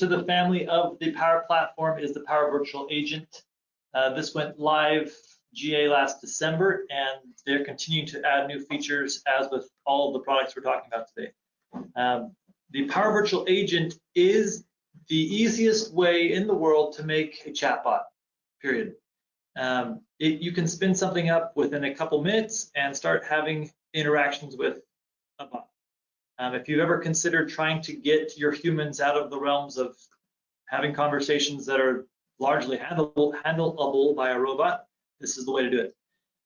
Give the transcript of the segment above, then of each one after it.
to the family of the Power Platform is the Power Virtual Agent. This went live GA last December, and they're continuing to add new features as with all of the products we're talking about today. The Power Virtual Agent is the easiest way in the world to make a chatbot, period. You can spin something up within a couple minutes and start having interactions with a bot. If you've ever considered trying to get your humans out of the realms of having conversations that are largely handleable by a robot, this is the way to do it.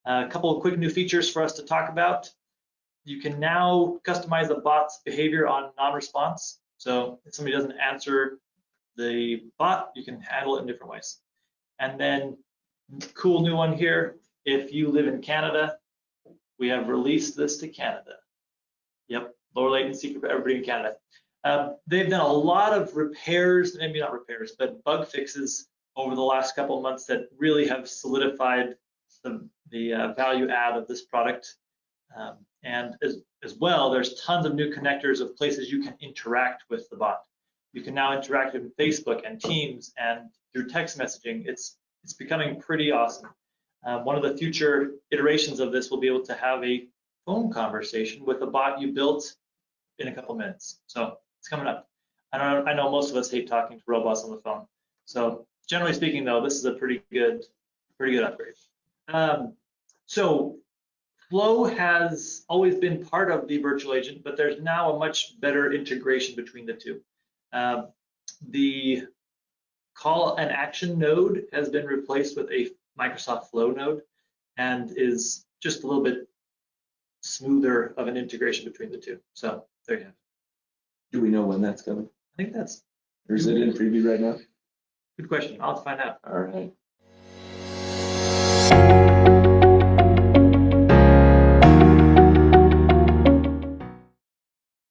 A couple of quick new features for us to talk about. You can now customize a bot's behavior on non-response. So if somebody doesn't answer the bot, you can handle it in different ways. And then, cool new one here, if you live in Canada, we have released this to Canada. Yep, lower latency for everybody in Canada. They've done a lot of repairs, maybe not repairs, but bug fixes over the last couple of months that really have solidified the value add of this product. And as well, there's tons of new connectors of places you can interact with the bot. You can now interact with Facebook and Teams and through text messaging. It's becoming pretty awesome. One of the future iterations of this will be able to have a phone conversation with a bot you built in a couple minutes. So it's coming up. I know most of us hate talking to robots on the phone. So generally speaking, though, this is a pretty good upgrade. So Flow has always been part of the virtual agent, but there's now a much better integration between the two. The call and action node has been replaced with a Microsoft Flow node and is just a little bit smoother of an integration between the two. So there you have it. Do we know when that's coming? I think that's. Or is it in preview right now? Good question. I'll have to find out. All right.